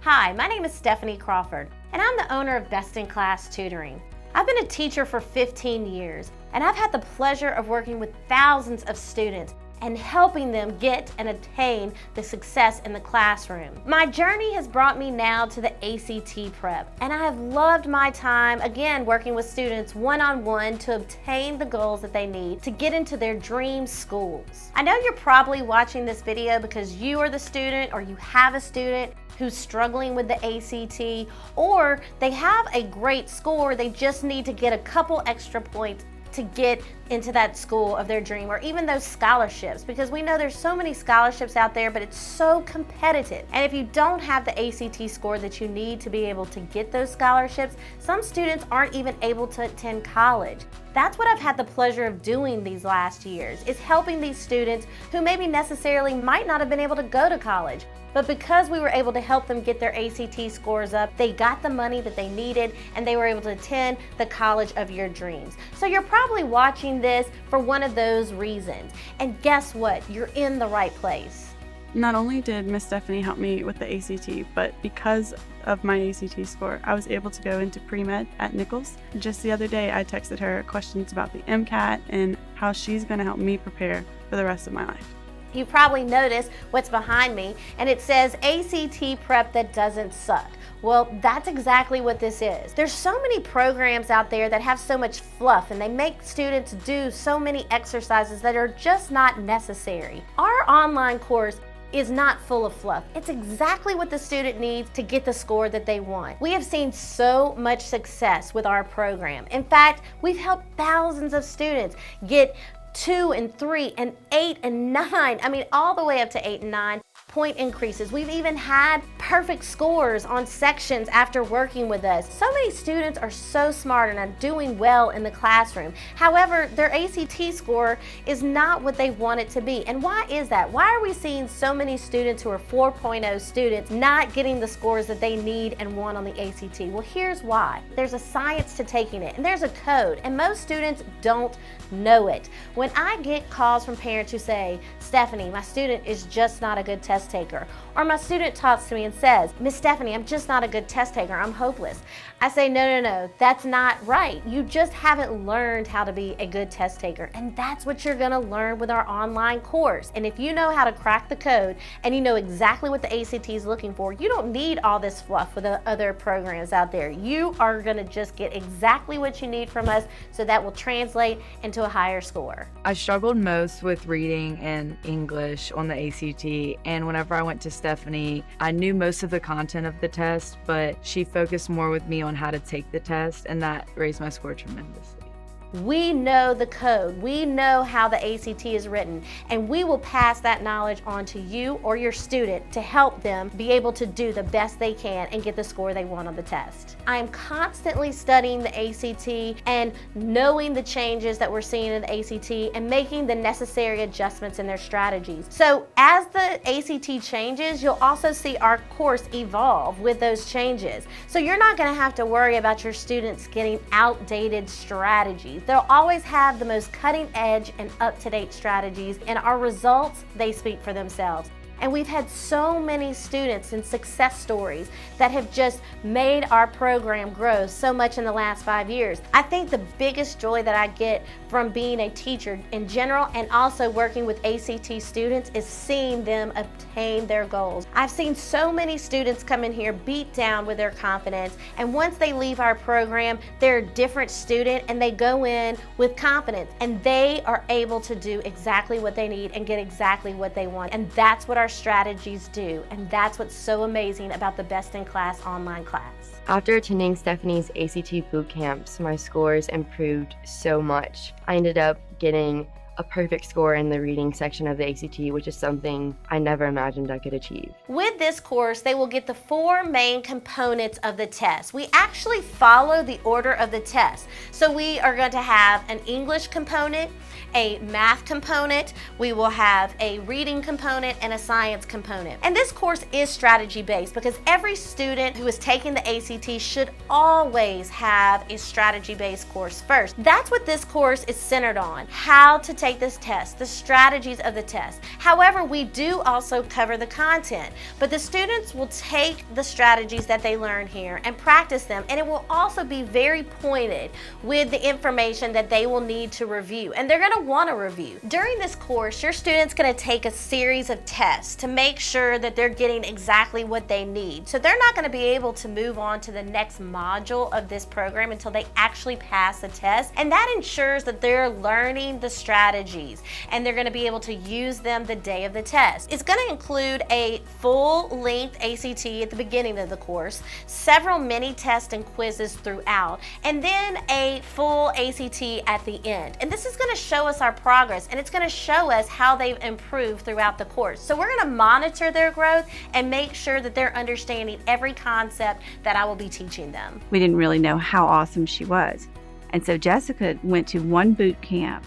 Hi, my name is Stephanie Crawford, and I'm the owner of Best in Class Tutoring. I've been a teacher for 15 years, and I've had the pleasure of working with thousands of students and helping them get and attain the success in the classroom. My journey has brought me now to the ACT prep, and I have loved my time, again, working with students one-on-one to obtain the goals that they need to get into their dream schools. I know you're probably watching this video because you are the student or you have a student who's struggling with the ACT, or they have a great score, they just need to get a couple extra points to get into that school of their dream, or even those scholarships, because we know there's so many scholarships out there, but it's so competitive. And if you don't have the ACT score that you need to be able to get those scholarships, some students aren't even able to attend college. That's what I've had the pleasure of doing these last years, is helping these students who maybe necessarily might not have been able to go to college, but because we were able to help them get their ACT scores up, they got the money that they needed and they were able to attend the college of your dreams. So you're probably watching this for one of those reasons. And guess what? You're in the right place. Not only did Miss Stephanie help me with the ACT, but because of my ACT score, I was able to go into pre-med at Nichols. Just the other day, I texted her questions about the MCAT and how she's going to help me prepare for the rest of my life. You probably noticed what's behind me, and it says ACT prep that doesn't suck. Well, that's exactly what this is. There's so many programs out there that have so much fluff, and they make students do so many exercises that are just not necessary. Our online course is not full of fluff. It's exactly what the student needs to get the score that they want. We have seen so much success with our program. In fact, we've helped thousands of students get 2 and 3 and 8 and 9, I mean all the way up to 8 and 9 point increases. We've even had perfect scores on sections after working with us. So many students are so smart and are doing well in the classroom. However, their ACT score is not what they want it to be. And why is that? Why are we seeing so many students who are 4.0 students not getting the scores that they need and want on the ACT? Well, here's why. There's a science to taking it, and there's a code, and most students don't know it. When I get calls from parents who say, Stephanie, my student is just not a good test taker, or my student talks to me and says, Miss Stephanie, I'm just not a good test taker, I'm hopeless. I say, no, that's not right. You just haven't learned how to be a good test taker, and that's what you're gonna learn with our online course. And if you know how to crack the code and you know exactly what the ACT is looking for, you don't need all this fluff with the other programs out there. You are gonna just get exactly what you need from us, so that will translate into a higher score. I struggled most with reading and English on the ACT, and whenever I went to Stephanie, I knew most of the content of the test, but she focused more with me on how to take the test, and that raised my score tremendously. We know the code, we know how the ACT is written, and we will pass that knowledge on to you or your student to help them be able to do the best they can and get the score they want on the test. I am constantly studying the ACT and knowing the changes that we're seeing in the ACT and making the necessary adjustments in their strategies. So as the ACT changes, you'll also see our course evolve with those changes. So you're not going to have to worry about your students getting outdated strategies. They'll always have the most cutting edge and up-to-date strategies, and our results, they speak for themselves. And we've had so many students and success stories that have just made our program grow so much in the last 5 years. I think the biggest joy that I get from being a teacher in general and also working with ACT students is seeing them obtain their goals. I've seen so many students come in here beat down with their confidence, and once they leave our program, they're a different student and they go in with confidence, and they are able to do exactly what they need and get exactly what they want. And that's what our strategies do, and that's what's so amazing about the Best in Class online class. After attending Stephanie's ACT boot camps, my scores improved so much. I ended up getting a perfect score in the reading section of the ACT, which is something I never imagined I could achieve. With this course, they will get the 4 main components of the test. We actually follow the order of the test. So we are going to have an English component, a math component, we will have a reading component, and a science component. And this course is strategy-based because every student who is taking the ACT should always have a strategy-based course first. That's what this course is centered on, how to take this test, the strategies of the test. However, we do also cover the content, but the students will take the strategies that they learn here and practice them, and it will also be very pointed with the information that they will need to review, and they're going to want to review. During this course, your student's going to take a series of tests to make sure that they're getting exactly what they need. So they're not going to be able to move on to the next module of this program until they actually pass the test, and that ensures that they're learning the strategies and they're going to be able to use them the day of the test. It's going to include a full-length ACT at the beginning of the course, several mini tests and quizzes throughout, and then a full ACT at the end. And this is going to show us our progress, and it's going to show us how they've improved throughout the course. So we're going to monitor their growth and make sure that they're understanding every concept that I will be teaching them. We didn't really know how awesome she was. And so Jessica went to one boot camp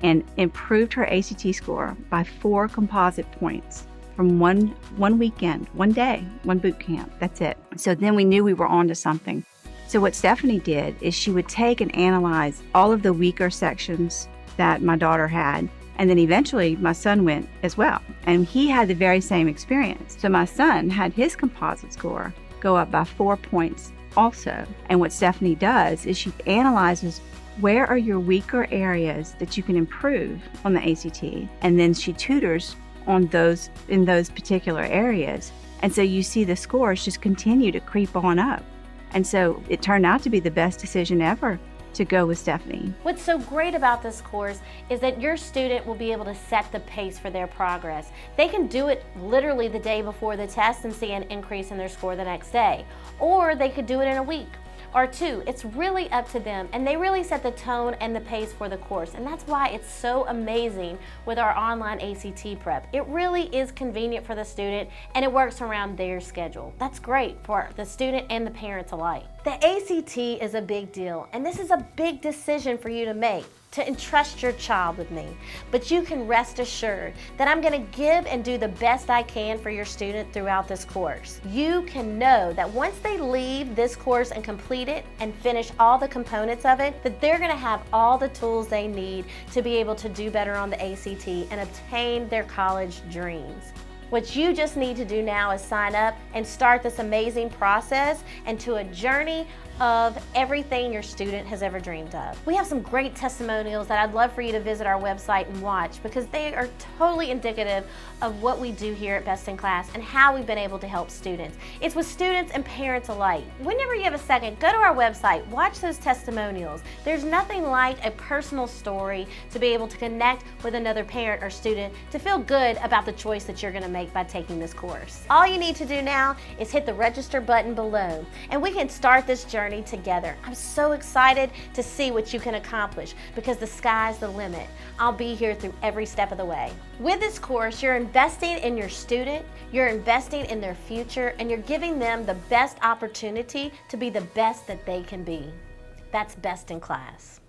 and improved her ACT score by 4 composite points from one weekend, one day, one boot camp. That's it. So then we knew we were on to something. So what Stephanie did is she would take and analyze all of the weaker sections that my daughter had. And then eventually my son went as well. And he had the very same experience. So my son had his composite score go up by 4 points also. And what Stephanie does is she analyzes where are your weaker areas that you can improve on the ACT, and then she tutors on those in those particular areas. And so you see the scores just continue to creep on up. And so it turned out to be the best decision ever to go with Stephanie. What's so great about this course is that your student will be able to set the pace for their progress. They can do it literally the day before the test and see an increase in their score the next day, or they could do it in a week or 2. It's really up to them, and they really set the tone and the pace for the course, and that's why it's so amazing with our online ACT prep. It really is convenient for the student, and it works around their schedule. That's great for the student and the parents alike. The ACT is a big deal, and this is a big decision for you to make, to entrust your child with me. But you can rest assured that I'm going to give and do the best I can for your student throughout this course. You can know that once they leave this course and complete it and finish all the components of it, that they're going to have all the tools they need to be able to do better on the ACT and obtain their college dreams. What you just need to do now is sign up and start this amazing process into a journey of everything your student has ever dreamed of. We have some great testimonials that I'd love for you to visit our website and watch, because they are totally indicative of what we do here at Best in Class and how we've been able to help students. It's with students and parents alike. Whenever you have a second, go to our website, watch those testimonials. There's nothing like a personal story to be able to connect with another parent or student to feel good about the choice that you're going to make by taking this course. All you need to do now is hit the register button below, and we can start this journey together. I'm so excited to see what you can accomplish, because the sky's the limit. I'll be here through every step of the way. With this course, you're investing in your student, you're investing in their future, and you're giving them the best opportunity to be the best that they can be. That's Best in Class.